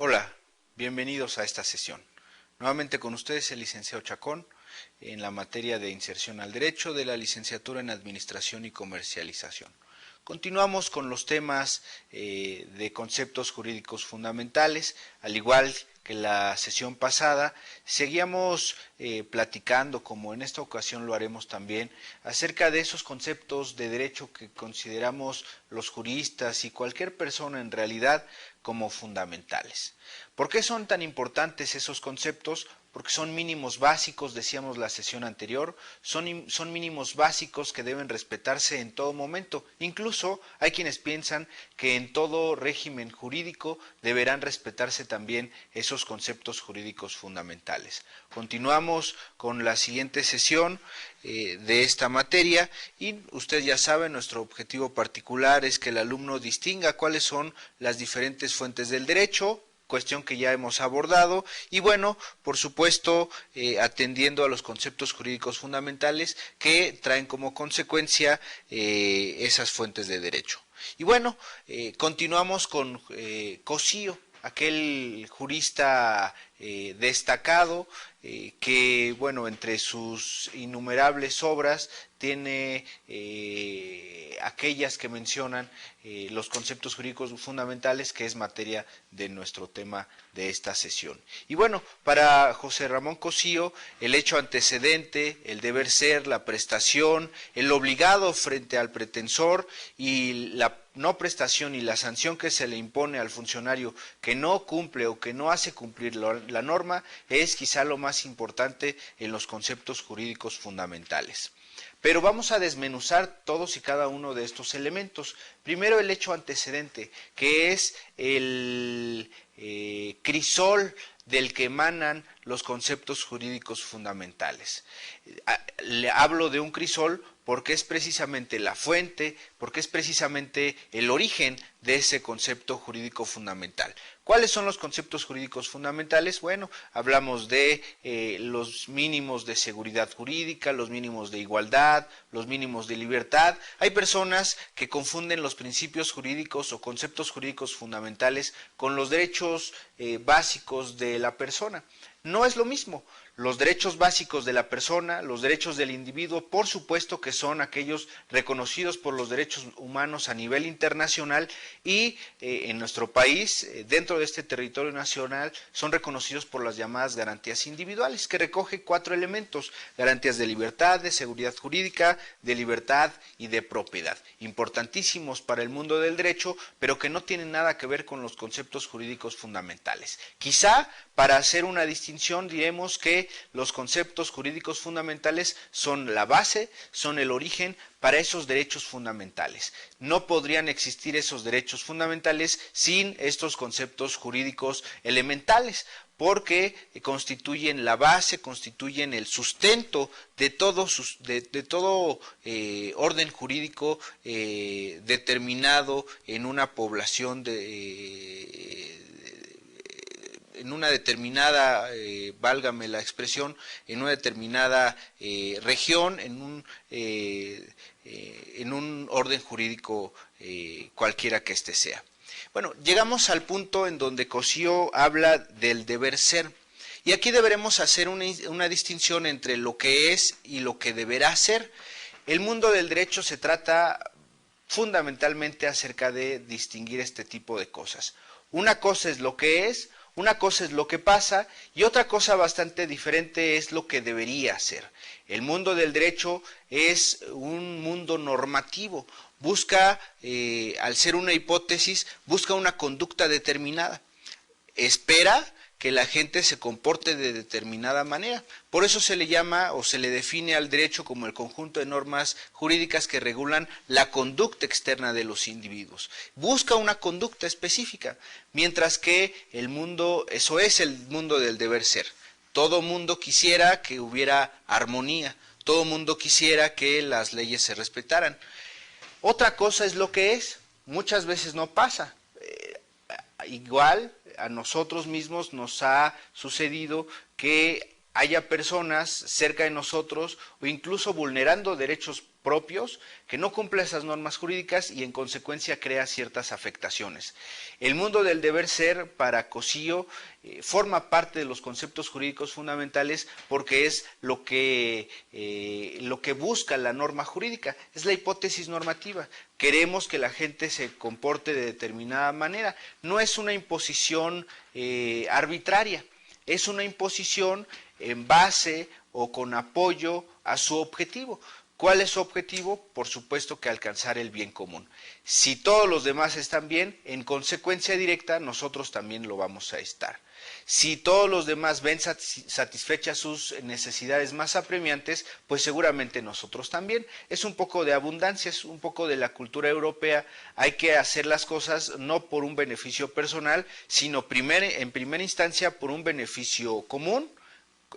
Hola, bienvenidos a esta sesión. Nuevamente con ustedes el licenciado Chacón en la materia de inserción al derecho de la licenciatura en Administración y Comercialización. Continuamos con los temas de conceptos jurídicos fundamentales, al igual que la sesión pasada, seguíamos platicando, como en esta ocasión lo haremos también, acerca de esos conceptos de derecho que consideramos los juristas y cualquier persona en realidad como fundamentales. ¿Por qué son tan importantes esos conceptos? Porque son mínimos básicos, decíamos la sesión anterior, son mínimos básicos que deben respetarse en todo momento. Incluso hay quienes piensan que en todo régimen jurídico deberán respetarse también esos conceptos jurídicos fundamentales. Continuamos con la siguiente sesión de esta materia y usted ya sabe, nuestro objetivo particular es que el alumno distinga cuáles son las diferentes fuentes del derecho, cuestión que ya hemos abordado, y bueno, por supuesto, atendiendo a los conceptos jurídicos fundamentales que traen como consecuencia esas fuentes de derecho. Y bueno, continuamos con Cosío, aquel jurista destacado que, bueno, entre sus innumerables obras tiene aquellas que mencionan los conceptos jurídicos fundamentales, que es materia de nuestro tema de esta sesión. Y bueno, para José Ramón Cosío, el hecho antecedente, el deber ser, la prestación, el obligado frente al pretensor y la no prestación y la sanción que se le impone al funcionario que no cumple o que no hace cumplir la norma es quizá lo más importante en los conceptos jurídicos fundamentales. Pero vamos a desmenuzar todos y cada uno de estos elementos. Primero, el hecho antecedente, que es el crisol del que emanan los conceptos jurídicos fundamentales. Le hablo de un crisol porque es precisamente la fuente, porque es precisamente el origen de ese concepto jurídico fundamental. ¿Cuáles son los conceptos jurídicos fundamentales? Bueno, hablamos de los mínimos de seguridad jurídica, los mínimos de igualdad, los mínimos de libertad. Hay personas que confunden los principios jurídicos o conceptos jurídicos fundamentales con los derechos básicos de la persona. No es lo mismo. Los derechos básicos de la persona, los derechos del individuo, por supuesto que son aquellos reconocidos por los derechos humanos a nivel internacional y en nuestro país, dentro de este territorio nacional, son reconocidos por las llamadas garantías individuales, que recoge 4 elementos: garantías de libertad, de seguridad jurídica, de libertad y de propiedad. Importantísimos para el mundo del derecho, pero que no tienen nada que ver con los conceptos jurídicos fundamentales. Quizá, para hacer una distinción, diremos que los conceptos jurídicos fundamentales son la base, son el origen para esos derechos fundamentales. No podrían existir esos derechos fundamentales sin estos conceptos jurídicos elementales, porque constituyen la base, constituyen el sustento de todo orden jurídico determinado en una población en una determinada, válgame la expresión, en una determinada región, en un orden jurídico cualquiera que éste sea. Bueno, llegamos al punto en donde Cosío habla del deber ser. Y aquí deberemos hacer una distinción entre lo que es y lo que deberá ser. El mundo del derecho se trata fundamentalmente acerca de distinguir este tipo de cosas. Una cosa es lo que es, una cosa es lo que pasa y otra cosa bastante diferente es lo que debería ser. El mundo del derecho es un mundo normativo. Busca, al ser una hipótesis, busca una conducta determinada. Espera que la gente se comporte de determinada manera. Por eso se le llama o se le define al derecho como el conjunto de normas jurídicas que regulan la conducta externa de los individuos. Busca una conducta específica, mientras que el mundo, eso es el mundo del deber ser. Todo mundo quisiera que hubiera armonía, todo mundo quisiera que las leyes se respetaran. Otra cosa es lo que es, muchas veces no pasa. Igual a nosotros mismos nos ha sucedido que haya personas cerca de nosotros o incluso vulnerando derechos propios, que no cumple esas normas jurídicas y en consecuencia crea ciertas afectaciones. El mundo del deber ser para Cossío forma parte de los conceptos jurídicos fundamentales porque es lo que busca la norma jurídica, es la hipótesis normativa. Queremos que la gente se comporte de determinada manera, no es una imposición arbitraria, es una imposición en base o con apoyo a su objetivo. ¿Cuál es su objetivo? Por supuesto que alcanzar el bien común. Si todos los demás están bien, en consecuencia directa nosotros también lo vamos a estar. Si todos los demás ven satisfechas sus necesidades más apremiantes, pues seguramente nosotros también. Es un poco de abundancia, es un poco de la cultura europea. Hay que hacer las cosas no por un beneficio personal, sino en primera instancia por un beneficio común.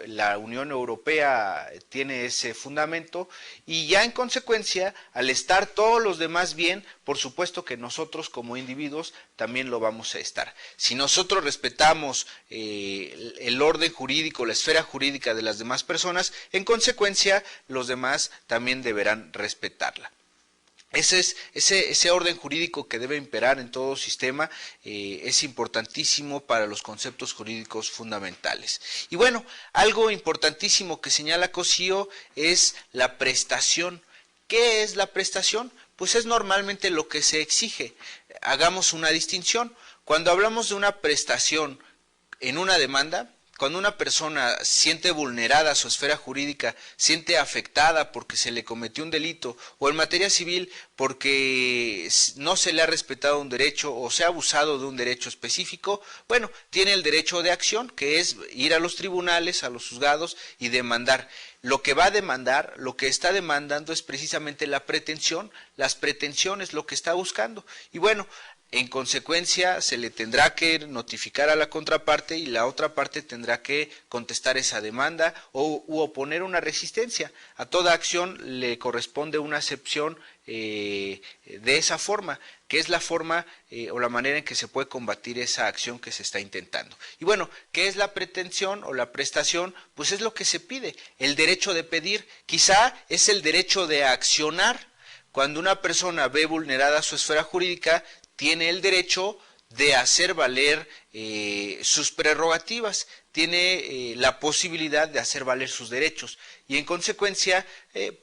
La Unión Europea tiene ese fundamento y ya en consecuencia, al estar todos los demás bien, por supuesto que nosotros como individuos también lo vamos a estar. Si nosotros respetamos el orden jurídico, la esfera jurídica de las demás personas, en consecuencia los demás también deberán respetarla. Ese orden jurídico que debe imperar en todo sistema es importantísimo para los conceptos jurídicos fundamentales. Y bueno, algo importantísimo que señala Cossío es la prestación. ¿Qué es la prestación? Pues es normalmente lo que se exige. Hagamos una distinción. Cuando hablamos de una prestación en una demanda, cuando una persona siente vulnerada su esfera jurídica, siente afectada porque se le cometió un delito, o en materia civil porque no se le ha respetado un derecho o se ha abusado de un derecho específico, bueno, tiene el derecho de acción, que es ir a los tribunales, a los juzgados y demandar. Lo que va a demandar, lo que está demandando es precisamente la pretensión, las pretensiones, lo que está buscando. Y bueno, en consecuencia, se le tendrá que notificar a la contraparte y la otra parte tendrá que contestar esa demanda u oponer una resistencia. A toda acción le corresponde una acepción de esa forma, que es la forma o la manera en que se puede combatir esa acción que se está intentando. Y bueno, ¿qué es la pretensión o la prestación? Pues es lo que se pide, el derecho de pedir, quizá es el derecho de accionar. Cuando una persona ve vulnerada su esfera jurídica, tiene el derecho de hacer valer sus prerrogativas, tiene la posibilidad de hacer valer sus derechos y en consecuencia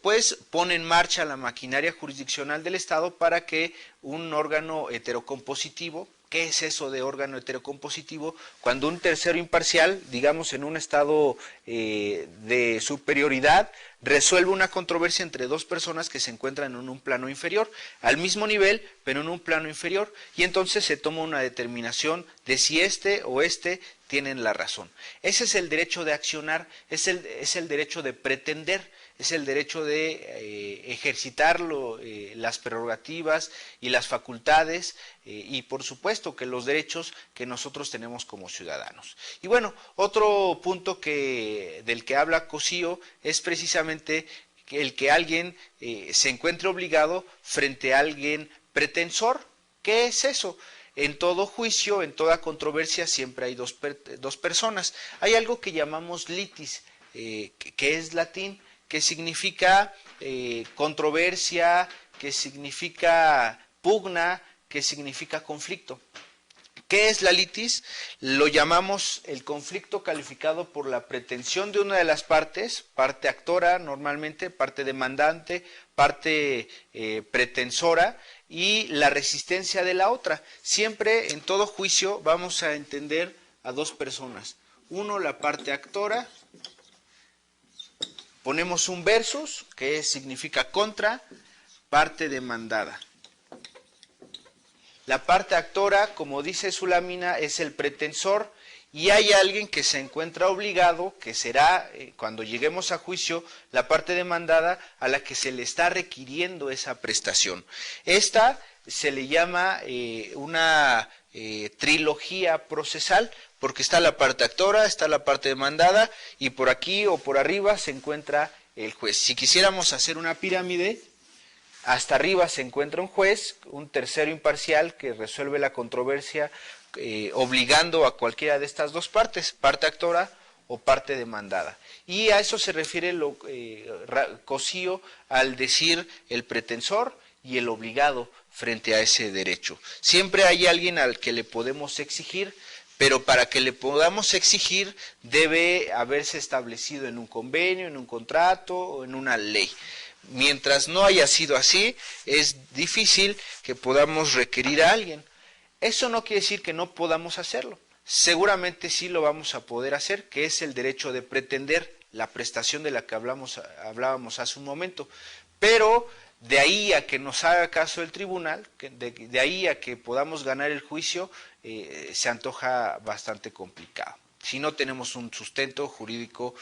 pues pone en marcha la maquinaria jurisdiccional del Estado para que un órgano heterocompositivo. ¿Qué es eso de órgano heterocompositivo? Cuando un tercero imparcial, digamos en un estado de superioridad, resuelve una controversia entre dos personas que se encuentran en un plano inferior, al mismo nivel, pero en un plano inferior, y entonces se toma una determinación de si este o este tienen la razón. Ese es el derecho de accionar, es el derecho de pretender, es el derecho de ejercitar las prerrogativas y las facultades y por supuesto que los derechos que nosotros tenemos como ciudadanos. Y bueno, otro punto del que habla Cossío es precisamente el que alguien se encuentre obligado frente a alguien pretensor. ¿Qué es eso? En todo juicio, en toda controversia siempre hay dos personas. Hay algo que llamamos litis, que es latín, que significa controversia, que significa pugna, que significa conflicto. ¿Qué es la litis? Lo llamamos el conflicto calificado por la pretensión de una de las partes, parte actora normalmente, parte demandante, parte pretensora, y la resistencia de la otra. Siempre en todo juicio vamos a entender a dos personas. Uno, la parte actora. Ponemos un versus, que significa contra, parte demandada. La parte actora, como dice su lámina, es el pretensor y hay alguien que se encuentra obligado, que será, cuando lleguemos a juicio, la parte demandada a la que se le está requiriendo esa prestación. Esta se le llama una trilogía procesal, porque está la parte actora, está la parte demandada y por aquí o por arriba se encuentra el juez. Si quisiéramos hacer una pirámide, hasta arriba se encuentra un juez, un tercero imparcial que resuelve la controversia obligando a cualquiera de estas dos partes, parte actora o parte demandada. Y a eso se refiere Cosío al decir el pretensor y el obligado frente a ese derecho. Siempre hay alguien al que le podemos exigir, pero para que le podamos exigir debe haberse establecido en un convenio, en un contrato o en una ley. Mientras no haya sido así, es difícil que podamos requerir a alguien. Eso no quiere decir que no podamos hacerlo. Seguramente sí lo vamos a poder hacer, que es el derecho de pretender la prestación de la que hablábamos hace un momento. Pero de ahí a que nos haga caso el tribunal, de ahí a que podamos ganar el juicio, se antoja bastante complicado. Si no tenemos un sustento jurídico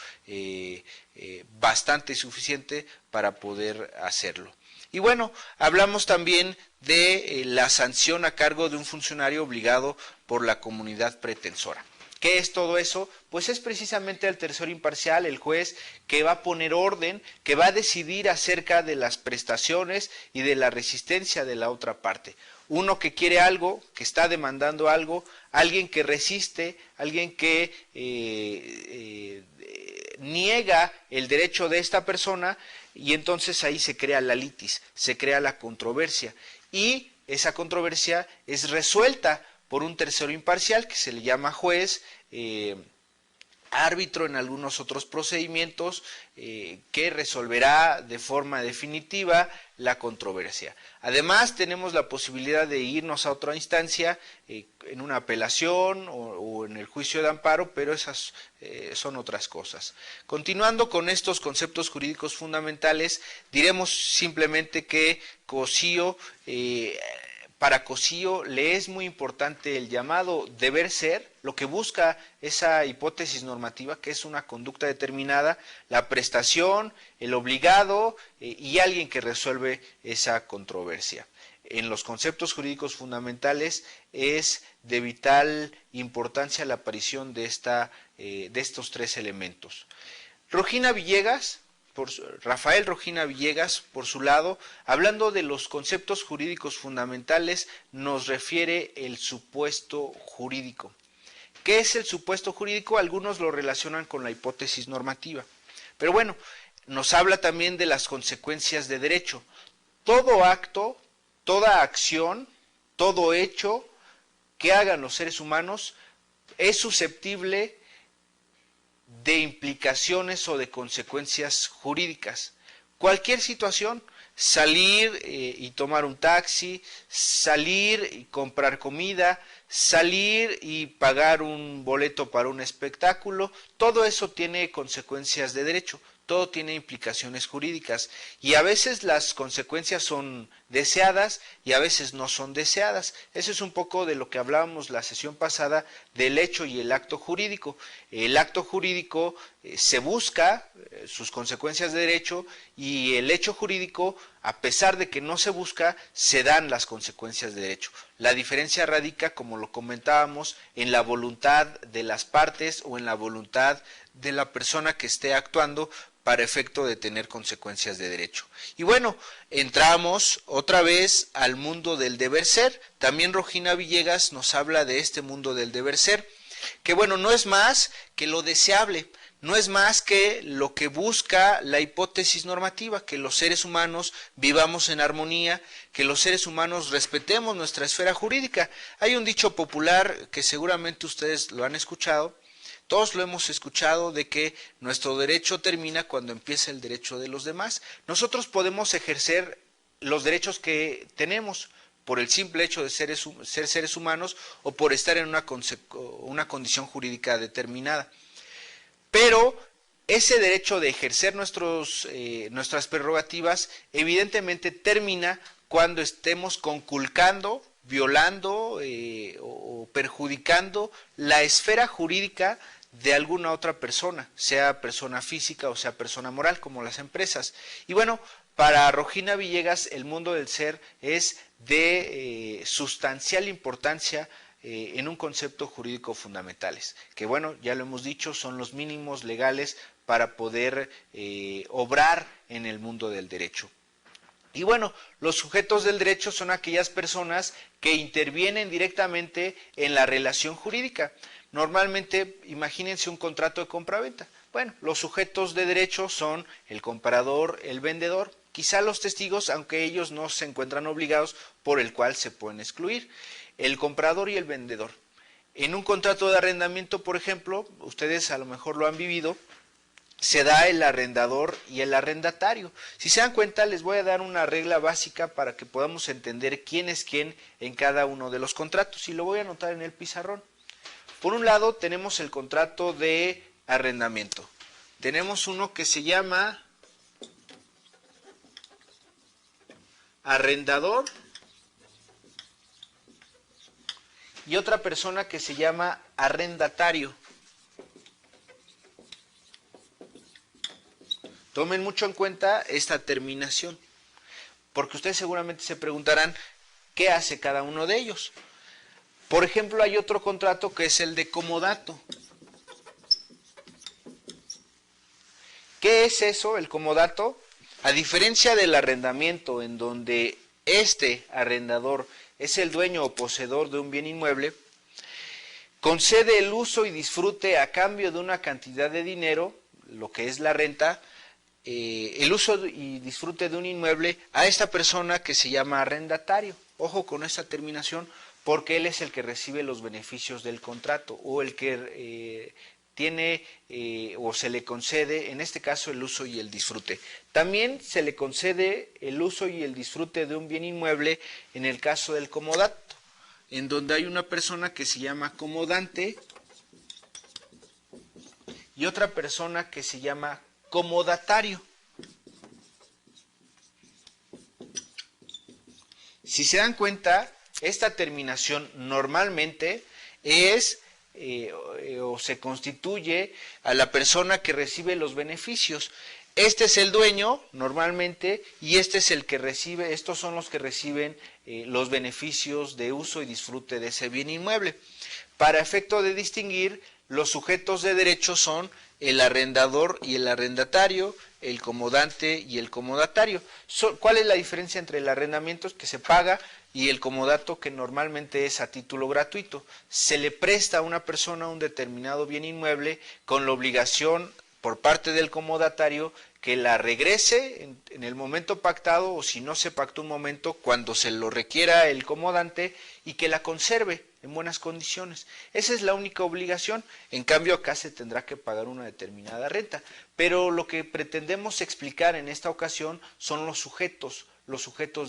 bastante suficiente para poder hacerlo. Y bueno, hablamos también de la sanción a cargo de un funcionario obligado por la comunidad pretensora. ¿Qué es todo eso? Pues es precisamente el tercero imparcial, el juez, que va a poner orden, que va a decidir acerca de las prestaciones y de la resistencia de la otra parte. Uno que quiere algo, que está demandando algo, alguien que resiste, alguien que niega el derecho de esta persona, y entonces ahí se crea la litis, se crea la controversia, y esa controversia es resuelta por un tercero imparcial que se le llama juez, árbitro en algunos otros procedimientos, que resolverá de forma definitiva la controversia. Además tenemos la posibilidad de irnos a otra instancia en una apelación o en el juicio de amparo, pero esas son otras cosas. Continuando con estos conceptos jurídicos fundamentales, diremos simplemente que Cosío, para Cosío le es muy importante el llamado deber ser, lo que busca esa hipótesis normativa, que es una conducta determinada, la prestación, el obligado y alguien que resuelve esa controversia. En los conceptos jurídicos fundamentales es de vital importancia la aparición de estos tres elementos. Rafael Rojina Villegas, por su lado, hablando de los conceptos jurídicos fundamentales, nos refiere el supuesto jurídico. ¿Qué es el supuesto jurídico? Algunos lo relacionan con la hipótesis normativa. Pero bueno, nos habla también de las consecuencias de derecho. Todo acto, toda acción, todo hecho que hagan los seres humanos es susceptible de implicaciones o de consecuencias jurídicas. Cualquier situación, salir y tomar un taxi, salir y comprar comida, salir y pagar un boleto para un espectáculo, todo eso tiene consecuencias de derecho, todo tiene implicaciones jurídicas y a veces las consecuencias son deseadas y a veces no son deseadas. Eso es un poco de lo que hablábamos la sesión pasada del hecho y el acto jurídico. El acto jurídico se busca sus consecuencias de derecho y el hecho jurídico, a pesar de que no se busca, se dan las consecuencias de derecho. La diferencia radica, como lo comentábamos, en la voluntad de las partes o en la voluntad de la persona que esté actuando para efecto de tener consecuencias de derecho. Y bueno, entramos otra vez al mundo del deber ser. También Rojina Villegas nos habla de este mundo del deber ser, que bueno, no es más que lo deseable, no es más que lo que busca la hipótesis normativa, que los seres humanos vivamos en armonía, que los seres humanos respetemos nuestra esfera jurídica. Hay un dicho popular que seguramente ustedes lo han escuchado, todos lo hemos escuchado, de que nuestro derecho termina cuando empieza el derecho de los demás. Nosotros podemos ejercer los derechos que tenemos por el simple hecho de ser seres humanos o por estar en una condición jurídica determinada. Pero ese derecho de ejercer nuestras prerrogativas evidentemente termina cuando estemos conculcando, violando o perjudicando la esfera jurídica de alguna otra persona, sea persona física o sea persona moral, como las empresas. Y bueno, para Rojina Villegas el mundo del ser es de sustancial importancia en un concepto jurídico fundamentales, que bueno, ya lo hemos dicho, son los mínimos legales para poder obrar en el mundo del derecho. Y bueno, los sujetos del derecho son aquellas personas que intervienen directamente en la relación jurídica. Normalmente, imagínense un contrato de compraventa. Bueno, los sujetos de derecho son el comprador, el vendedor, quizá los testigos, aunque ellos no se encuentran obligados, por el cual se pueden excluir, el comprador y el vendedor. En un contrato de arrendamiento, por ejemplo, ustedes a lo mejor lo han vivido, se da el arrendador y el arrendatario. Si se dan cuenta, les voy a dar una regla básica para que podamos entender quién es quién en cada uno de los contratos, y lo voy a anotar en el pizarrón. Por un lado tenemos el contrato de arrendamiento. Tenemos uno que se llama arrendador y otra persona que se llama arrendatario. Tomen mucho en cuenta esta terminación, porque ustedes seguramente se preguntarán qué hace cada uno de ellos. Por ejemplo, hay otro contrato que es el de comodato. ¿Qué es eso, el comodato? A diferencia del arrendamiento, en donde este arrendador es el dueño o poseedor de un bien inmueble, concede el uso y disfrute a cambio de una cantidad de dinero, lo que es la renta, el uso y disfrute de un inmueble a esta persona que se llama arrendatario. Ojo con esta terminación, porque él es el que recibe los beneficios del contrato, o el que tiene o se le concede, en este caso, el uso y el disfrute. También se le concede el uso y el disfrute de un bien inmueble en el caso del comodato, en donde hay una persona que se llama comodante y otra persona que se llama comodatario. Si se dan cuenta, esta terminación normalmente es o se constituye a la persona que recibe los beneficios. Este es el dueño normalmente y este es el que recibe, estos son los que reciben los beneficios de uso y disfrute de ese bien inmueble. Para efecto de distinguir, los sujetos de derecho son el arrendador y el arrendatario, el comodante y el comodatario. ¿Cuál es la diferencia entre el arrendamiento que se paga y el comodato, que normalmente es a título gratuito? Se le presta a una persona un determinado bien inmueble con la obligación por parte del comodatario que la regrese en el momento pactado, o si no se pactó un momento, cuando se lo requiera el comodante, y que la conserve en buenas condiciones. Esa es la única obligación. En cambio, acá se tendrá que pagar una determinada renta. Pero lo que pretendemos explicar en esta ocasión son los sujetos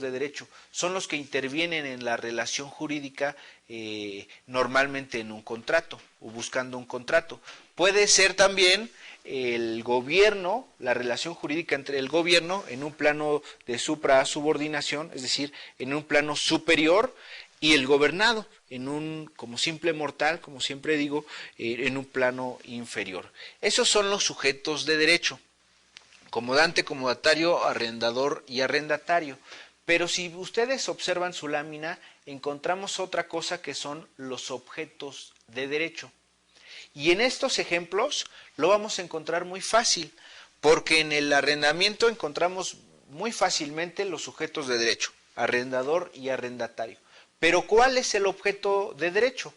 de derecho. Son los que intervienen en la relación jurídica, normalmente en un contrato o buscando un contrato. Puede ser también el gobierno, la relación jurídica entre el gobierno en un plano de supra-subordinación, es decir, en un plano superior, y el gobernado como simple mortal, como siempre digo, en un plano inferior. Esos son los sujetos de derecho: comodante, comodatario, arrendador y arrendatario. Pero si ustedes observan su lámina, encontramos otra cosa que son los objetos de derecho. Y en estos ejemplos lo vamos a encontrar muy fácil, porque en el arrendamiento encontramos muy fácilmente los sujetos de derecho: arrendador y arrendatario. Pero ¿cuál es el objeto de derecho?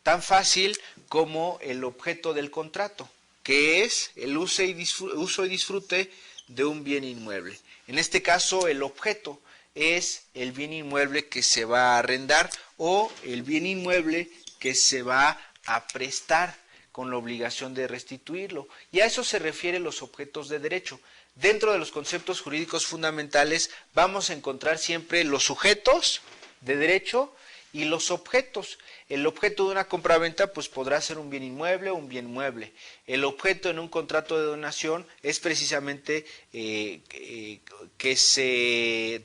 Tan fácil como el objeto del contrato, que es el uso y disfrute de un bien inmueble. En este caso, el objeto es el bien inmueble que se va a arrendar o el bien inmueble que se va a prestar con la obligación de restituirlo. Y a eso se refieren los objetos de derecho. Dentro de los conceptos jurídicos fundamentales vamos a encontrar siempre los sujetos de derecho y los objetos. El objeto de una compraventa pues podrá ser un bien inmueble o un bien mueble. El objeto en un contrato de donación es precisamente que se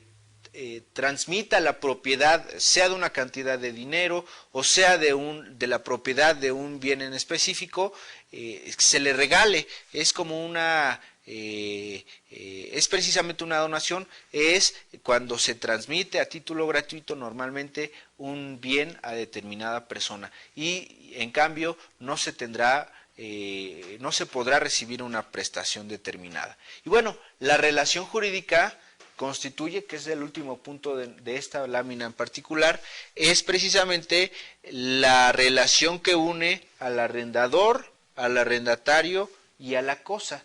transmita la propiedad, sea de una cantidad de dinero o sea de la propiedad de un bien en específico, se le regale. Es como es precisamente una donación, es cuando se transmite a título gratuito normalmente un bien a determinada persona, y en cambio no se podrá recibir una prestación determinada. Y bueno, la relación jurídica constituye, que es el último punto de esta lámina en particular, es precisamente la relación que une al arrendador, al arrendatario y a la cosa.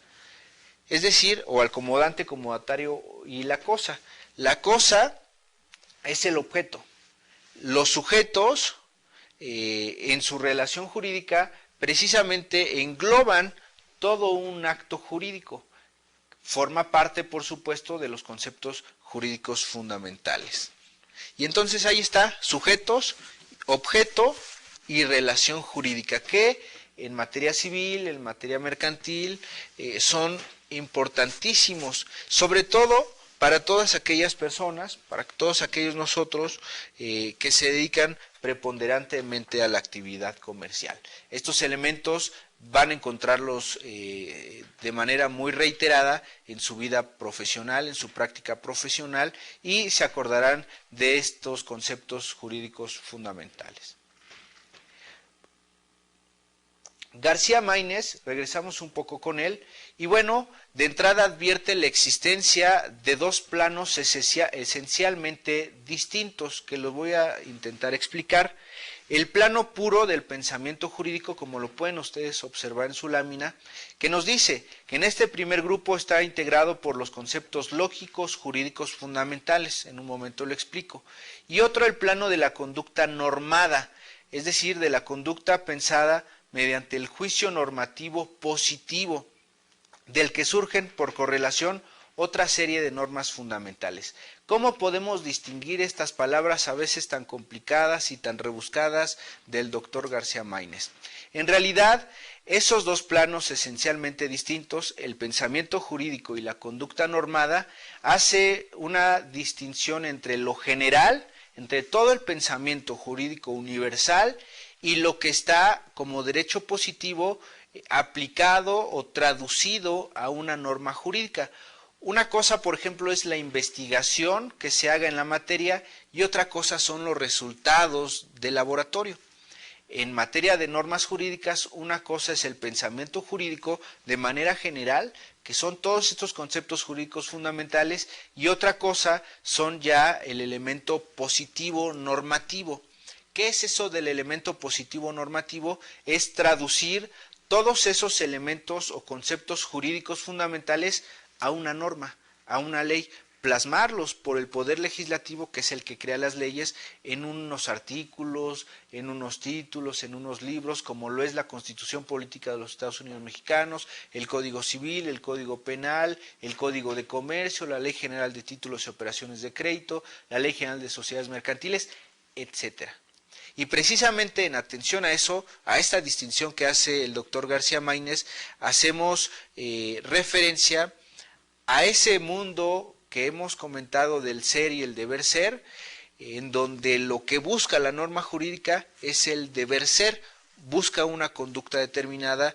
Es decir, o al comodante, comodatario y la cosa. La cosa es el objeto. Los sujetos, en su relación jurídica, precisamente engloban todo un acto jurídico. Forma parte, por supuesto, de los conceptos jurídicos fundamentales. Y entonces ahí está, sujetos, objeto y relación jurídica, que en materia civil, en materia mercantil, son importantísimos, sobre todo para todas aquellas personas, para todos aquellos nosotros que se dedican preponderantemente a la actividad comercial. Estos elementos van a encontrarlos de manera muy reiterada en su vida profesional, en su práctica profesional, y se acordarán de estos conceptos jurídicos fundamentales. García Maínez, regresamos un poco con él, y bueno, de entrada advierte la existencia de dos planos esencialmente distintos, que los voy a intentar explicar. El plano puro del pensamiento jurídico, como lo pueden ustedes observar en su lámina, que nos dice que en este primer grupo está integrado por los conceptos lógicos, jurídicos fundamentales, en un momento lo explico, y otro el plano de la conducta normada, es decir, de la conducta pensada mediante el juicio normativo positivo, del que surgen por correlación otra serie de normas fundamentales. ¿Cómo podemos distinguir estas palabras a veces tan complicadas y tan rebuscadas del doctor García Maínez? En realidad, esos dos planos esencialmente distintos, el pensamiento jurídico y la conducta normada, hace una distinción entre lo general, entre todo el pensamiento jurídico universal, y lo que está como derecho positivo aplicado o traducido a una norma jurídica. Una cosa, por ejemplo, es la investigación que se haga en la materia, y otra cosa son los resultados del laboratorio. En materia de normas jurídicas, una cosa es el pensamiento jurídico de manera general, que son todos estos conceptos jurídicos fundamentales, y otra cosa son ya el elemento positivo normativo. ¿Qué es eso del elemento positivo normativo? Es traducir todos esos elementos o conceptos jurídicos fundamentales a una norma, a una ley, plasmarlos por el poder legislativo, que es el que crea las leyes, en unos artículos, en unos títulos, en unos libros, como lo es la Constitución Política de los Estados Unidos Mexicanos, el Código Civil, el Código Penal, el Código de Comercio, la Ley General de Títulos y Operaciones de Crédito, la Ley General de Sociedades Mercantiles, etcétera. Y precisamente en atención a eso, a esta distinción que hace el doctor García Maínez, hacemos referencia a ese mundo que hemos comentado del ser y el deber ser, en donde lo que busca la norma jurídica es el deber ser, busca una conducta determinada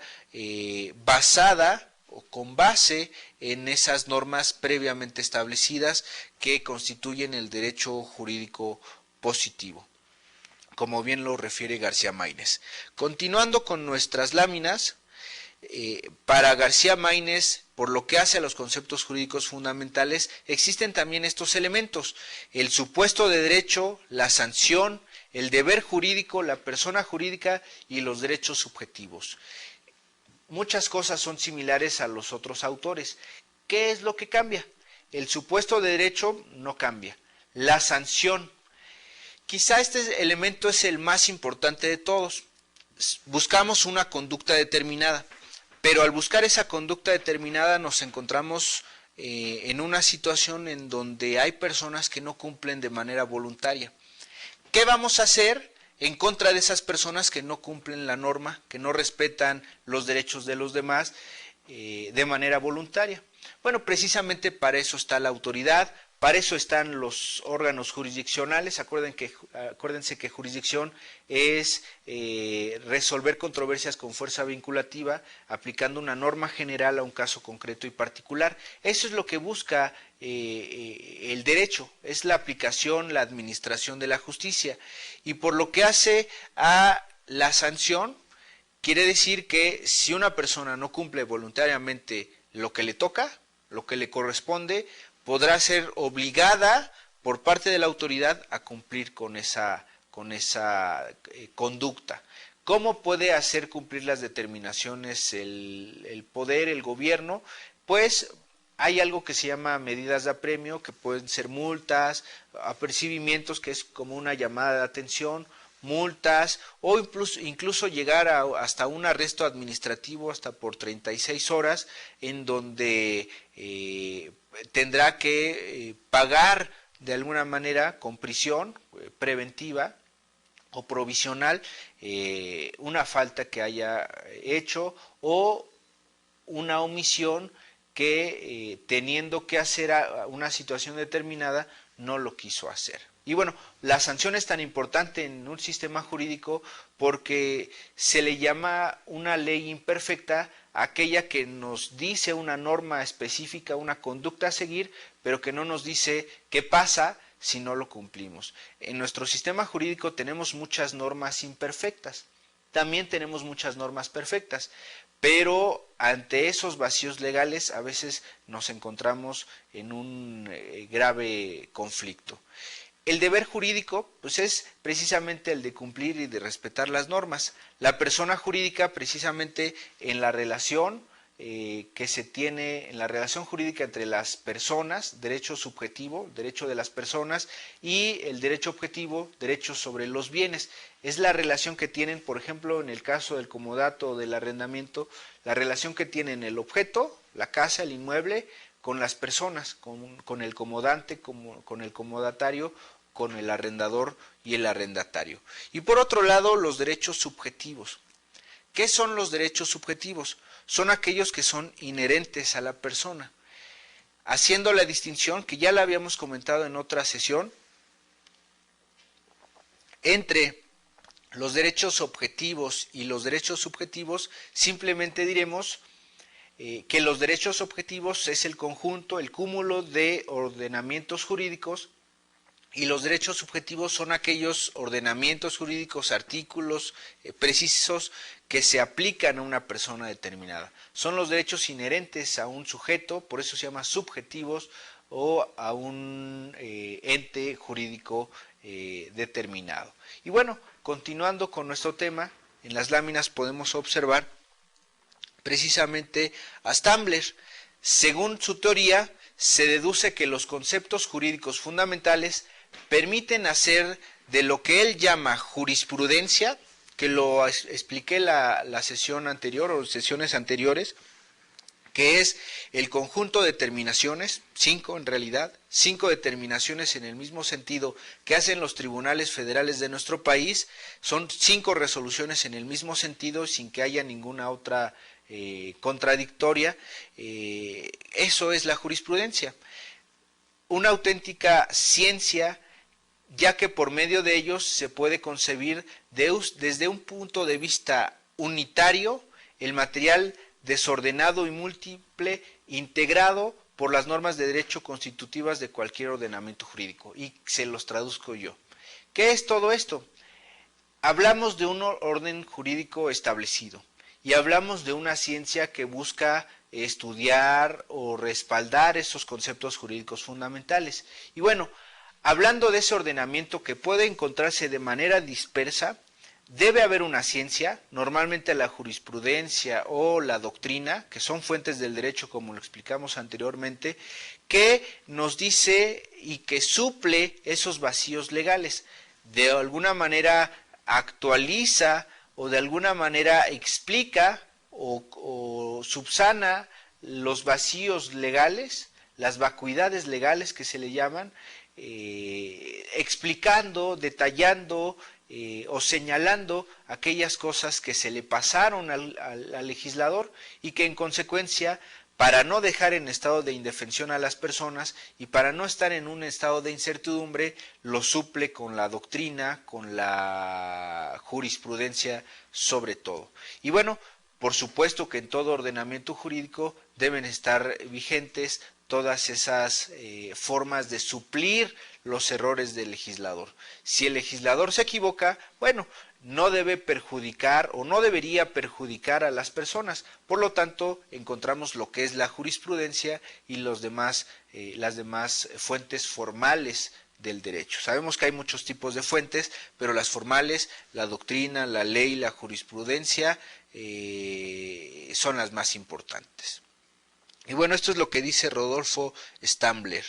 basada o con base en esas normas previamente establecidas que constituyen el derecho jurídico positivo, como bien lo refiere García Maínez. Continuando con nuestras láminas, para García Maínez, por lo que hace a los conceptos jurídicos fundamentales, existen también estos elementos: el supuesto de derecho, la sanción, el deber jurídico, la persona jurídica y los derechos subjetivos. Muchas cosas son similares a los otros autores. ¿Qué es lo que cambia? El supuesto de derecho no cambia. La sanción, quizá este elemento es el más importante de todos. Buscamos una conducta determinada, pero al buscar esa conducta determinada nos encontramos en una situación en donde hay personas que no cumplen de manera voluntaria. ¿Qué vamos a hacer en contra de esas personas que no cumplen la norma, que no respetan los derechos de los demás de manera voluntaria? Bueno, precisamente para eso está la autoridad, para eso están los órganos jurisdiccionales. Acuérdense que jurisdicción es resolver controversias con fuerza vinculativa, aplicando una norma general a un caso concreto y particular. Eso es lo que busca el derecho, es la aplicación, la administración de la justicia. Y por lo que hace a la sanción, quiere decir que si una persona no cumple voluntariamente lo que le toca, lo que le corresponde, podrá ser obligada por parte de la autoridad a cumplir con esa conducta. ¿Cómo puede hacer cumplir las determinaciones el poder, el gobierno? Pues hay algo que se llama medidas de apremio, que pueden ser multas, apercibimientos, que es como una llamada de atención, multas, o incluso llegar hasta un arresto administrativo hasta por 36 horas, en donde tendrá que pagar de alguna manera con prisión preventiva o provisional una falta que haya hecho o una omisión que teniendo que hacer una situación determinada no lo quiso hacer. Y bueno, la sanción es tan importante en un sistema jurídico porque se le llama una ley imperfecta aquella que nos dice una norma específica, una conducta a seguir, pero que no nos dice qué pasa si no lo cumplimos. En nuestro sistema jurídico tenemos muchas normas imperfectas, también tenemos muchas normas perfectas, pero ante esos vacíos legales a veces nos encontramos en un grave conflicto. El deber jurídico pues es precisamente el de cumplir y de respetar las normas. La persona jurídica precisamente en la relación que se tiene, en la relación jurídica entre las personas, derecho subjetivo, derecho de las personas, y el derecho objetivo, derecho sobre los bienes. Es la relación que tienen, por ejemplo, en el caso del comodato o del arrendamiento, la relación que tienen el objeto, la casa, el inmueble, con las personas, con el comodante, con el comodatario, con el arrendador y el arrendatario. Y por otro lado, los derechos subjetivos. ¿Qué son los derechos subjetivos? Son aquellos que son inherentes a la persona, haciendo la distinción, que ya la habíamos comentado en otra sesión, entre los derechos objetivos y los derechos subjetivos. Simplemente diremos que los derechos objetivos es el conjunto, el cúmulo de ordenamientos jurídicos, y los derechos subjetivos son aquellos ordenamientos jurídicos, artículos precisos que se aplican a una persona determinada. Son los derechos inherentes a un sujeto, por eso se llama subjetivos, o a un ente jurídico determinado. Y bueno, continuando con nuestro tema, en las láminas podemos observar precisamente a Stambler. Según su teoría, se deduce que los conceptos jurídicos fundamentales permiten hacer de lo que él llama jurisprudencia, que lo expliqué la sesión anterior o sesiones anteriores, que es el conjunto de determinaciones, 5 en realidad, 5 determinaciones en el mismo sentido que hacen los tribunales federales de nuestro país, son 5 resoluciones en el mismo sentido sin que haya ninguna otra contradictoria. Eso es la jurisprudencia, una auténtica ciencia, ya que por medio de ellos se puede concebir desde un punto de vista unitario el material desordenado y múltiple integrado por las normas de derecho constitutivas de cualquier ordenamiento jurídico. Y se los traduzco yo. ¿Qué es todo esto? Hablamos de un orden jurídico establecido y hablamos de una ciencia que busca estudiar o respaldar esos conceptos jurídicos fundamentales. Y bueno, hablando de ese ordenamiento que puede encontrarse de manera dispersa, debe haber una ciencia, normalmente la jurisprudencia o la doctrina, que son fuentes del derecho como lo explicamos anteriormente, que nos dice y que suple esos vacíos legales. De alguna manera actualiza o de alguna manera explica o subsana los vacíos legales, las vacuidades legales que se le llaman, explicando, detallando o señalando aquellas cosas que se le pasaron al legislador y que en consecuencia, para no dejar en estado de indefensión a las personas y para no estar en un estado de incertidumbre, lo suple con la doctrina, con la jurisprudencia sobre todo. Y bueno, por supuesto que en todo ordenamiento jurídico deben estar vigentes todas esas formas de suplir los errores del legislador. Si el legislador se equivoca, bueno, no debe perjudicar o no debería perjudicar a las personas. Por lo tanto, encontramos lo que es la jurisprudencia y las demás fuentes formales del derecho. Sabemos que hay muchos tipos de fuentes, pero las formales, la doctrina, la ley, la jurisprudencia, son las más importantes. Y bueno, esto es lo que dice Rodolfo Stambler.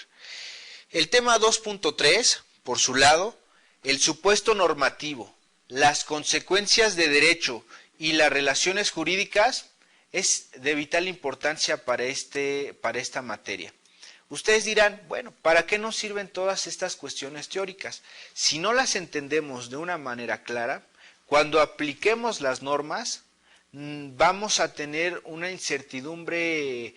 El tema 2.3, por su lado, el supuesto normativo, las consecuencias de derecho y las relaciones jurídicas, es de vital importancia para esta materia. Ustedes dirán, bueno, ¿para qué nos sirven todas estas cuestiones teóricas? Si no las entendemos de una manera clara, cuando apliquemos las normas, vamos a tener una incertidumbre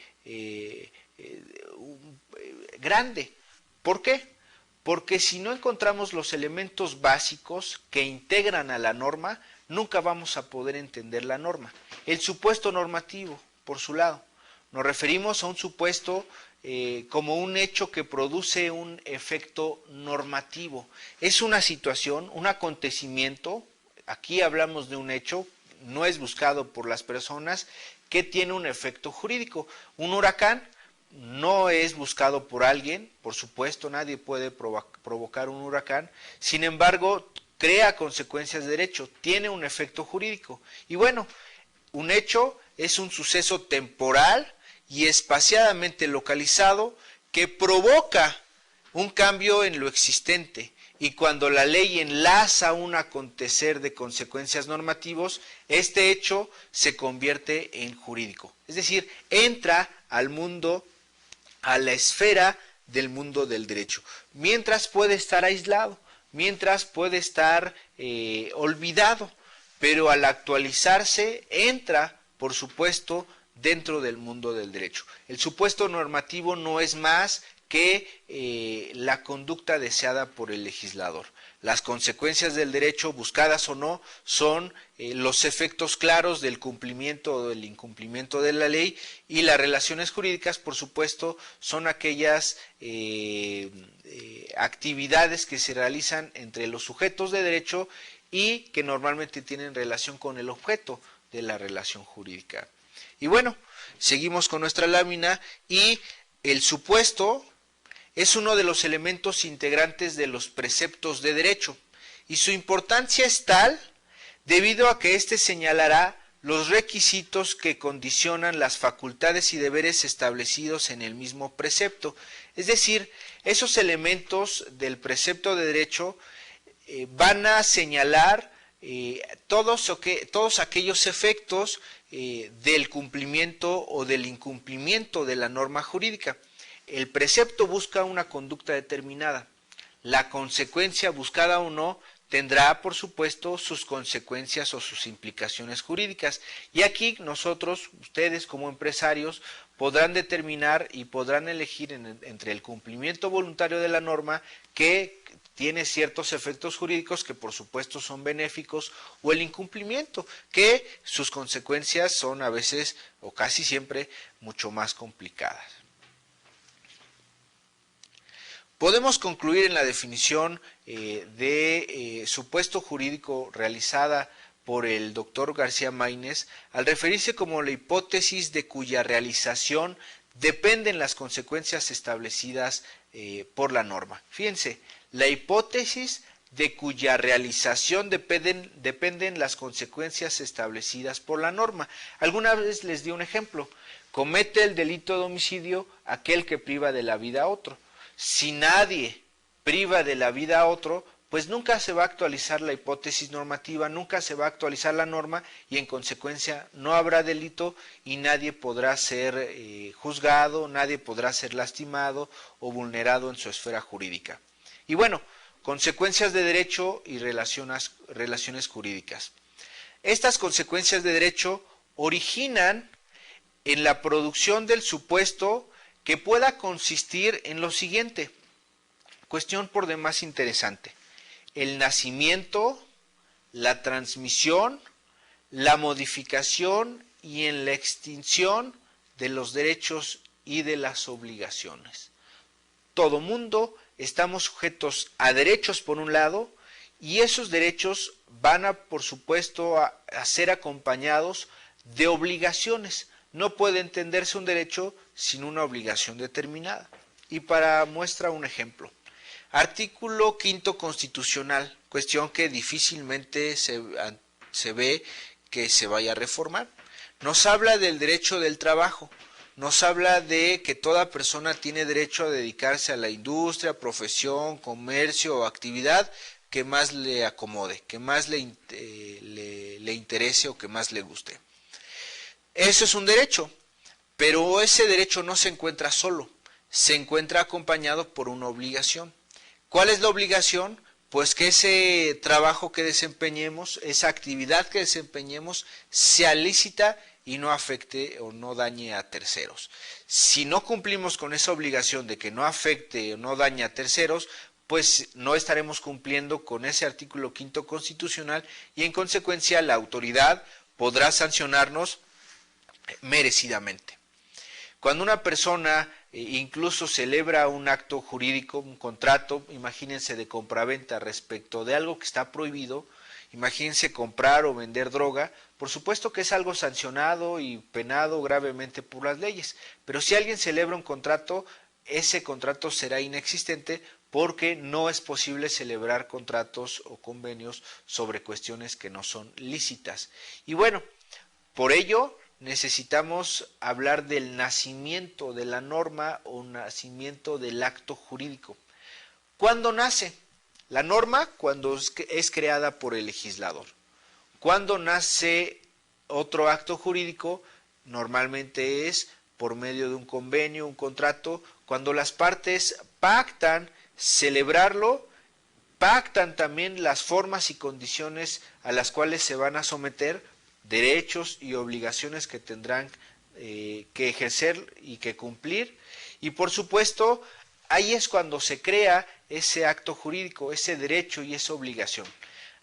grande. ¿Por qué? Porque si no encontramos los elementos básicos que integran a la norma, nunca vamos a poder entender la norma. El supuesto normativo, por su lado, nos referimos a un supuesto como un hecho que produce un efecto normativo. Es una situación, un acontecimiento, aquí hablamos de un hecho, no es buscado por las personas, que tiene un efecto jurídico. Un huracán no es buscado por alguien, por supuesto, nadie puede provocar un huracán, sin embargo, crea consecuencias de derecho, tiene un efecto jurídico. Y bueno, un hecho es un suceso temporal y espaciadamente localizado que provoca un cambio en lo existente. Y cuando la ley enlaza un acontecer de consecuencias normativos, este hecho se convierte en jurídico. Es decir, entra al mundo, a la esfera del mundo del derecho. Mientras puede estar aislado, mientras puede estar olvidado, pero al actualizarse entra, por supuesto, dentro del mundo del derecho. El supuesto normativo no es más que la conducta deseada por el legislador. Las consecuencias del derecho, buscadas o no, son los efectos claros del cumplimiento o del incumplimiento de la ley, y las relaciones jurídicas, por supuesto, son aquellas actividades que se realizan entre los sujetos de derecho y que normalmente tienen relación con el objeto de la relación jurídica. Y bueno, seguimos con nuestra lámina, y el supuesto es uno de los elementos integrantes de los preceptos de derecho, y su importancia es tal debido a que éste señalará los requisitos que condicionan las facultades y deberes establecidos en el mismo precepto. Es decir, esos elementos del precepto de derecho van a señalar todos aquellos efectos del cumplimiento o del incumplimiento de la norma jurídica. El precepto busca una conducta determinada. La consecuencia, buscada o no, tendrá, por supuesto, sus consecuencias o sus implicaciones jurídicas. Y aquí nosotros, ustedes como empresarios, podrán determinar y podrán elegir entre el cumplimiento voluntario de la norma, que tiene ciertos efectos jurídicos que por supuesto son benéficos, o el incumplimiento, que sus consecuencias son a veces o casi siempre mucho más complicadas. Podemos concluir en la definición de supuesto jurídico realizada por el doctor García Maínez, al referirse como la hipótesis de cuya realización dependen las consecuencias establecidas por la norma. Fíjense, la hipótesis de cuya realización dependen las consecuencias establecidas por la norma. Alguna vez les di un ejemplo: comete el delito de homicidio aquel que priva de la vida a otro. Si nadie priva de la vida a otro, pues nunca se va a actualizar la hipótesis normativa, nunca se va a actualizar la norma, y en consecuencia no habrá delito y nadie podrá ser juzgado, nadie podrá ser lastimado o vulnerado en su esfera jurídica. Y bueno, consecuencias de derecho y relaciones jurídicas. Estas consecuencias de derecho originan en la producción del supuesto, que pueda consistir en lo siguiente. Cuestión por demás interesante: el nacimiento, la transmisión, la modificación y en la extinción de los derechos y de las obligaciones. Todo mundo estamos sujetos a derechos por un lado, y esos derechos van a, por supuesto, a ser acompañados de obligaciones. No puede entenderse un derecho sin una obligación determinada. Y para muestra un ejemplo. Artículo 5º constitucional, cuestión que difícilmente se ve que se vaya a reformar. Nos habla del derecho del trabajo, nos habla de que toda persona tiene derecho a dedicarse a la industria, profesión, comercio o actividad que más le acomode, que más le interese o que más le guste. Eso es un derecho, pero ese derecho no se encuentra solo, se encuentra acompañado por una obligación. ¿Cuál es la obligación? Pues que ese trabajo que desempeñemos, esa actividad que desempeñemos, sea lícita y no afecte o no dañe a terceros. Si no cumplimos con esa obligación de que no afecte o no dañe a terceros, pues no estaremos cumpliendo con ese artículo 5º constitucional y en consecuencia la autoridad podrá sancionarnos merecidamente. Cuando una persona incluso celebra un acto jurídico, un contrato, imagínense de compraventa respecto de algo que está prohibido, imagínense comprar o vender droga, por supuesto que es algo sancionado y penado gravemente por las leyes, pero si alguien celebra un contrato, ese contrato será inexistente porque no es posible celebrar contratos o convenios sobre cuestiones que no son lícitas. Y bueno, por ello necesitamos hablar del nacimiento de la norma o nacimiento del acto jurídico. ¿Cuándo nace? La norma cuando es creada por el legislador. ¿Cuándo nace otro acto jurídico? Normalmente es por medio de un convenio, un contrato, cuando las partes pactan celebrarlo, pactan también las formas y condiciones a las cuales se van a someter, derechos y obligaciones que tendrán que ejercer y que cumplir, y por supuesto ahí es cuando se crea ese acto jurídico, ese derecho y esa obligación.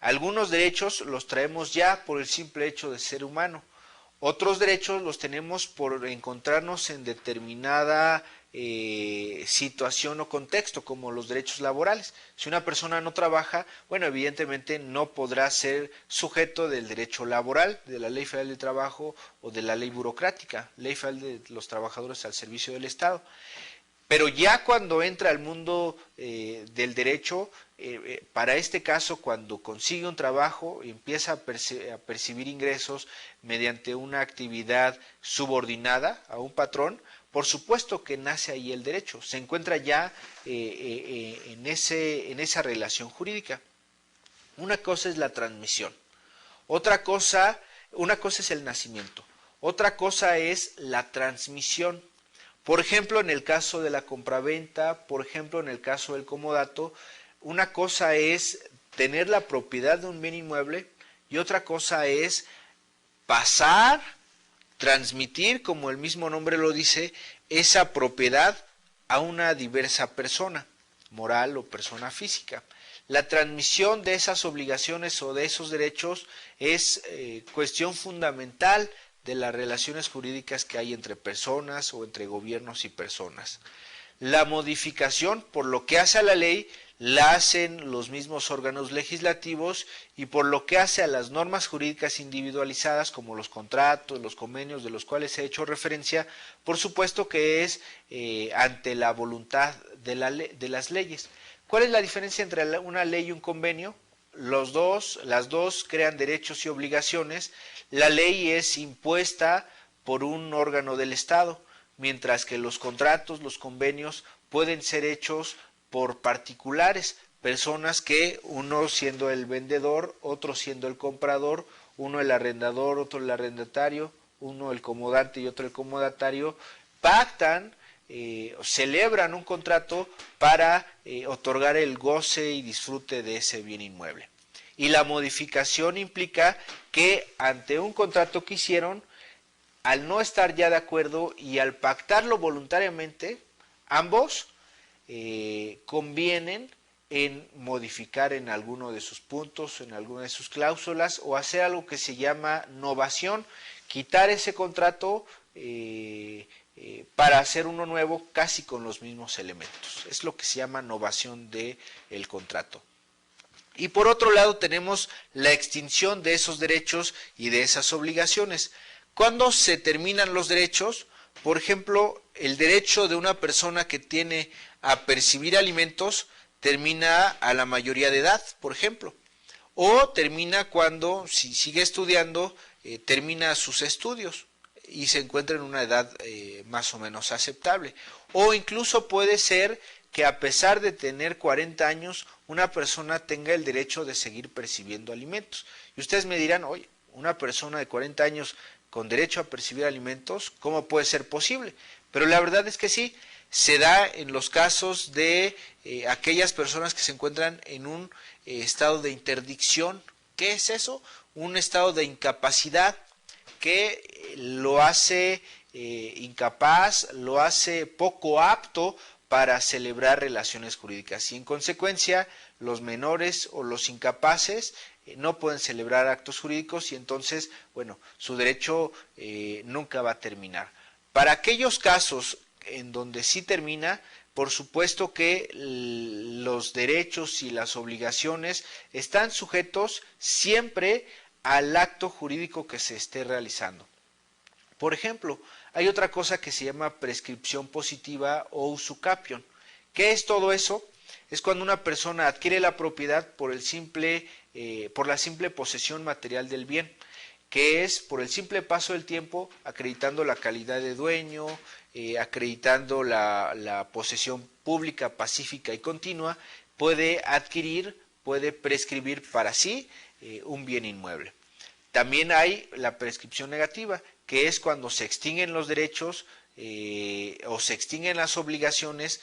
Algunos derechos los traemos ya por el simple hecho de ser humano, otros derechos los tenemos por encontrarnos en determinada situación o contexto, como los derechos laborales. Si una persona no trabaja, bueno, evidentemente no podrá ser sujeto del derecho laboral, de la Ley Federal del Trabajo o de la ley burocrática, Ley Federal de los Trabajadores al Servicio del Estado. Pero ya cuando entra al mundo del derecho, para este caso, cuando consigue un trabajo y empieza a percibir ingresos mediante una actividad subordinada a un patrón, por supuesto que nace ahí el derecho, se encuentra ya en esa relación jurídica. Una cosa es la transmisión, una cosa es el nacimiento, otra cosa es la transmisión. Por ejemplo, en el caso de la compraventa, por ejemplo, en el caso del comodato, una cosa es tener la propiedad de un bien inmueble y otra cosa es pasar, transmitir, como el mismo nombre lo dice, esa propiedad a una diversa persona, moral o persona física. La transmisión de esas obligaciones o de esos derechos es cuestión fundamental de las relaciones jurídicas que hay entre personas o entre gobiernos y personas. La modificación, por lo que hace a la ley, la hacen los mismos órganos legislativos y por lo que hace a las normas jurídicas individualizadas como los contratos, los convenios de los cuales he hecho referencia, por supuesto que es ante la voluntad de las leyes. ¿Cuál es la diferencia entre una ley y un convenio? Las dos crean derechos y obligaciones. La ley es impuesta por un órgano del Estado, mientras que los contratos, los convenios pueden ser hechos por particulares, personas que uno siendo el vendedor, otro siendo el comprador, uno el arrendador, otro el arrendatario, uno el comodante y otro el comodatario, pactan, celebran un contrato para otorgar el goce y disfrute de ese bien inmueble. Y la modificación implica que ante un contrato que hicieron, al no estar ya de acuerdo y al pactarlo voluntariamente, ambos convienen en modificar en alguno de sus puntos, en alguna de sus cláusulas o hacer algo que se llama novación, quitar ese contrato para hacer uno nuevo casi con los mismos elementos. Es lo que se llama novación del contrato. Y por otro lado tenemos la extinción de esos derechos y de esas obligaciones. ¿Cuándo se terminan los derechos? Por ejemplo, el derecho de una persona que tiene a percibir alimentos termina a la mayoría de edad, por ejemplo. O termina cuando, si sigue estudiando, termina sus estudios y se encuentra en una edad más o menos aceptable. O incluso puede ser que a pesar de tener 40 años, una persona tenga el derecho de seguir percibiendo alimentos. Y ustedes me dirán, oye, una persona de 40 años con derecho a percibir alimentos, ¿cómo puede ser posible? Pero la verdad es que sí, se da en los casos de aquellas personas que se encuentran en un estado de interdicción. ¿Qué es eso? Un estado de incapacidad que lo hace incapaz, lo hace poco apto para celebrar relaciones jurídicas y en consecuencia los menores o los incapaces no pueden celebrar actos jurídicos y entonces, bueno, su derecho nunca va a terminar. Para aquellos casos en donde sí termina, por supuesto que los derechos y las obligaciones están sujetos siempre al acto jurídico que se esté realizando. Por ejemplo, hay otra cosa que se llama prescripción positiva o usucapión. ¿Qué es todo eso? Es cuando una persona adquiere la propiedad por la simple posesión material del bien, que es por el simple paso del tiempo, acreditando la calidad de dueño, acreditando la posesión pública, pacífica y continua, puede adquirir, puede prescribir para sí un bien inmueble. También hay la prescripción negativa, que es cuando se extinguen los derechos o se extinguen las obligaciones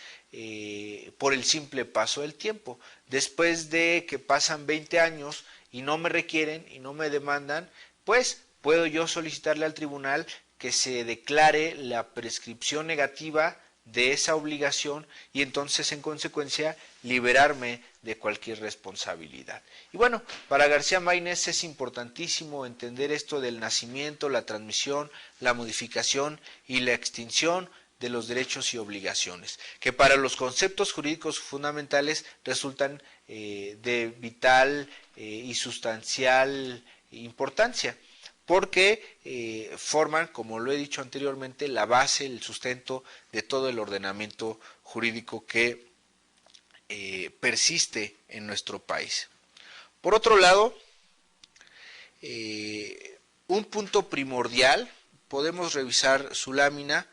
por el simple paso del tiempo. Después de que pasan 20 años y no me requieren y no me demandan, pues puedo yo solicitarle al tribunal que se declare la prescripción negativa de esa obligación y entonces en consecuencia liberarme de cualquier responsabilidad. Y bueno, para García Maínez es importantísimo entender esto del nacimiento, la transmisión, la modificación y la extinción de los derechos y obligaciones, que para los conceptos jurídicos fundamentales resultan de vital y sustancial importancia, porque forman, como lo he dicho anteriormente, la base, el sustento de todo el ordenamiento jurídico que persiste en nuestro país. Por otro lado, un punto primordial, podemos revisar su lámina,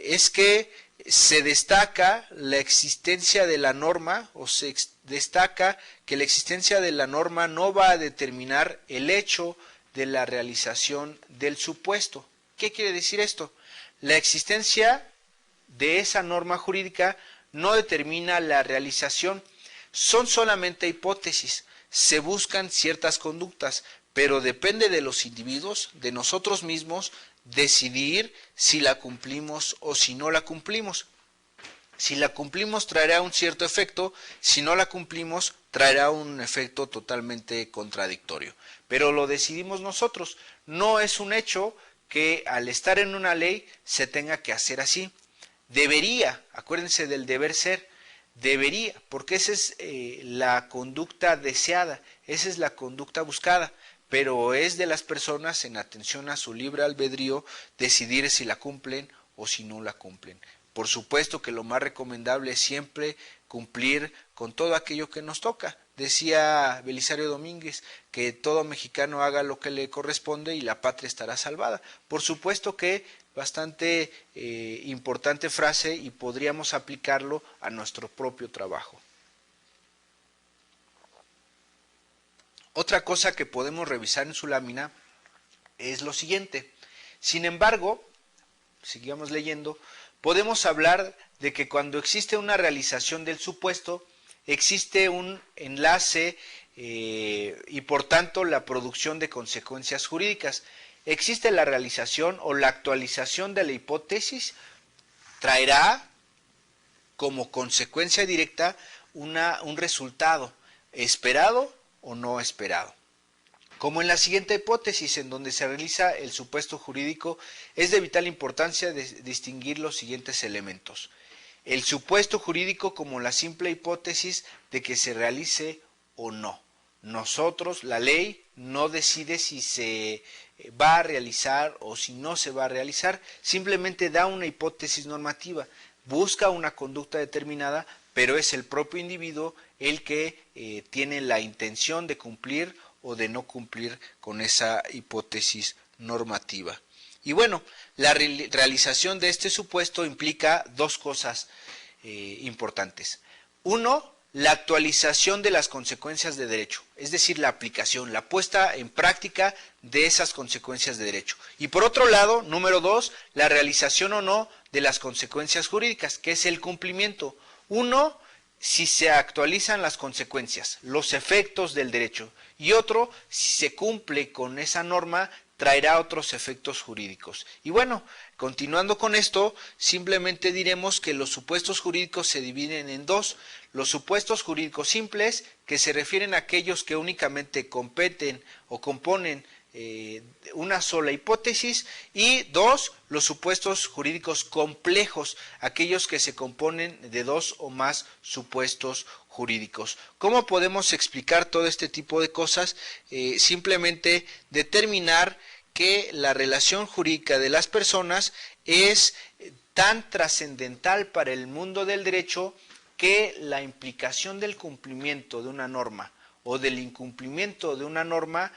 es que se destaca la existencia de la norma o se destaca que la existencia de la norma no va a determinar el hecho de la realización del supuesto. ¿Qué quiere decir esto? La existencia de esa norma jurídica no determina la realización, son solamente hipótesis, se buscan ciertas conductas, pero depende de los individuos, de nosotros mismos, decidir si la cumplimos o si no la cumplimos. Si la cumplimos traerá un cierto efecto, si no la cumplimos traerá un efecto totalmente contradictorio. Pero lo decidimos nosotros, no es un hecho que al estar en una ley se tenga que hacer así. Debería, acuérdense del deber ser, debería, porque esa es la conducta deseada, esa es la conducta buscada, pero es de las personas en atención a su libre albedrío decidir si la cumplen o si no la cumplen. Por supuesto que lo más recomendable es siempre cumplir con todo aquello que nos toca. Decía Belisario Domínguez que todo mexicano haga lo que le corresponde y la patria estará salvada. Por supuesto que bastante importante frase y podríamos aplicarlo a nuestro propio trabajo. Otra cosa que podemos revisar en su lámina es lo siguiente. Sin embargo, sigamos leyendo, podemos hablar de que cuando existe una realización del supuesto, existe un enlace y por tanto la producción de consecuencias jurídicas. Existe la realización o la actualización de la hipótesis, traerá como consecuencia directa un resultado esperado o no esperado. Como en la siguiente hipótesis, en donde se realiza el supuesto jurídico, es de vital importancia distinguir los siguientes elementos. El supuesto jurídico como la simple hipótesis de que se realice o no. Nosotros, la ley, no decide si se va a realizar o si no se va a realizar, simplemente da una hipótesis normativa, busca una conducta determinada, pero es el propio individuo el que tiene la intención de cumplir o de no cumplir con esa hipótesis normativa. Y bueno, la realización de este supuesto implica dos cosas importantes. Uno, la actualización de las consecuencias de derecho, es decir, la aplicación, la puesta en práctica de esas consecuencias de derecho. Y por otro lado, número dos, la realización o no de las consecuencias jurídicas, que es el cumplimiento. Uno, si se actualizan las consecuencias, los efectos del derecho, y otro, si se cumple con esa norma, traerá otros efectos jurídicos. Y bueno, continuando con esto, simplemente diremos que los supuestos jurídicos se dividen en dos: los supuestos jurídicos simples, que se refieren a aquellos que únicamente competen o componen una sola hipótesis, y dos, los supuestos jurídicos complejos, aquellos que se componen de dos o más supuestos jurídicos. ¿Cómo podemos explicar todo este tipo de cosas? Simplemente determinar que la relación jurídica de las personas es tan trascendental para el mundo del derecho que la implicación del cumplimiento de una norma o del incumplimiento de una norma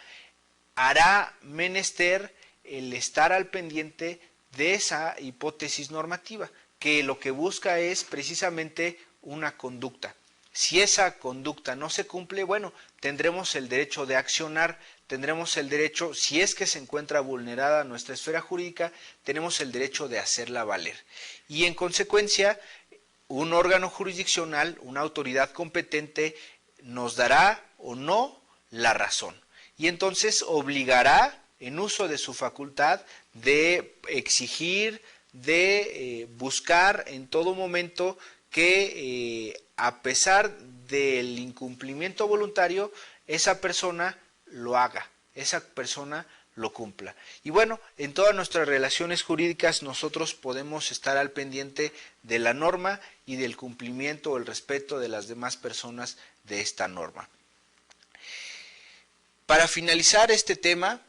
hará menester el estar al pendiente de esa hipótesis normativa, que lo que busca es precisamente una conducta. Si esa conducta no se cumple, bueno, tendremos el derecho de accionar, tendremos el derecho, si es que se encuentra vulnerada nuestra esfera jurídica, tenemos el derecho de hacerla valer. Y en consecuencia, un órgano jurisdiccional, una autoridad competente, nos dará o no la razón. Y entonces obligará, en uso de su facultad, de exigir, de buscar en todo momento que a pesar del incumplimiento voluntario, esa persona lo haga, esa persona lo cumpla. Y bueno, en todas nuestras relaciones jurídicas nosotros podemos estar al pendiente de la norma y del cumplimiento o el respeto de las demás personas de esta norma. Para finalizar este tema,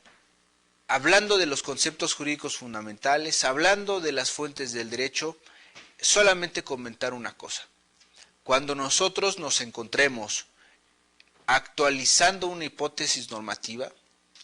hablando de los conceptos jurídicos fundamentales, hablando de las fuentes del derecho, solamente comentar una cosa. Cuando nosotros nos encontremos actualizando una hipótesis normativa,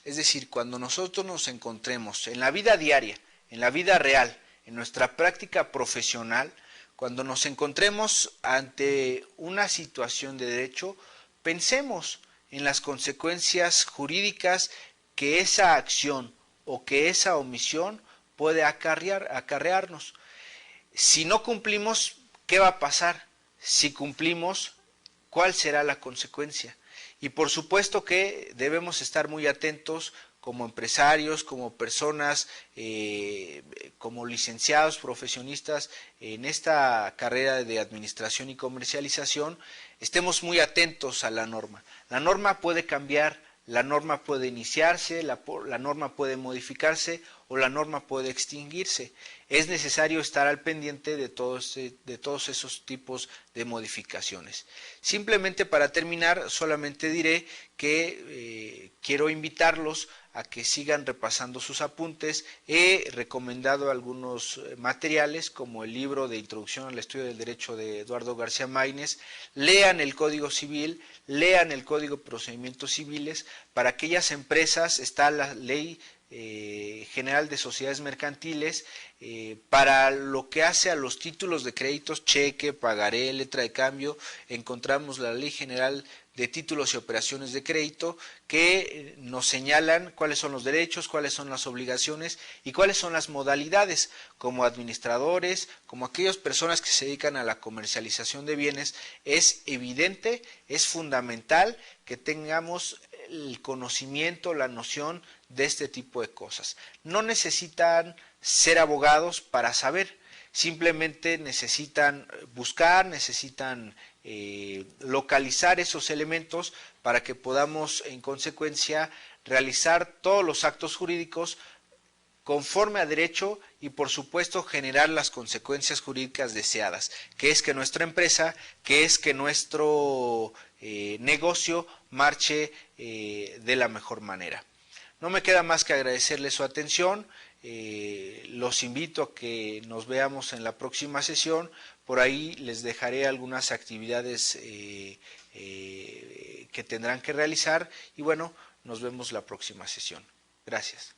es decir, cuando nosotros nos encontremos en la vida diaria, en la vida real, en nuestra práctica profesional, cuando nos encontremos ante una situación de derecho, pensemos en las consecuencias jurídicas que esa acción o que esa omisión puede acarrearnos. Si no cumplimos, ¿qué va a pasar? Si cumplimos, ¿cuál será la consecuencia? Y por supuesto que debemos estar muy atentos como empresarios, como personas, como licenciados, profesionistas en esta carrera de administración y comercialización, estemos muy atentos a la norma. La norma puede cambiar, la norma puede iniciarse, la norma puede modificarse o la norma puede extinguirse. Es necesario estar al pendiente de todos esos tipos de modificaciones. Simplemente para terminar, solamente diré que quiero invitarlos a que sigan repasando sus apuntes. He recomendado algunos materiales como el libro de Introducción al Estudio del Derecho de Eduardo García Maínez. Lean el Código Civil, lean el Código de Procedimientos Civiles. Para aquellas empresas está la Ley General de Sociedades Mercantiles. Para lo que hace a los títulos de créditos, cheque, pagaré, letra de cambio, encontramos la Ley General de Títulos y Operaciones de Crédito, que nos señalan cuáles son los derechos, cuáles son las obligaciones y cuáles son las modalidades. Como administradores, como aquellas personas que se dedican a la comercialización de bienes, es evidente, es fundamental que tengamos el conocimiento, la noción de este tipo de cosas. No necesitan ser abogados para saber, simplemente necesitan buscar, necesitan localizar esos elementos para que podamos en consecuencia realizar todos los actos jurídicos conforme a derecho y por supuesto generar las consecuencias jurídicas deseadas, que es que nuestra empresa, que es que nuestro negocio marche de la mejor manera. No me queda más que agradecerles su atención, los invito a que nos veamos en la próxima sesión, por ahí les dejaré algunas actividades que tendrán que realizar y bueno, nos vemos la próxima sesión. Gracias.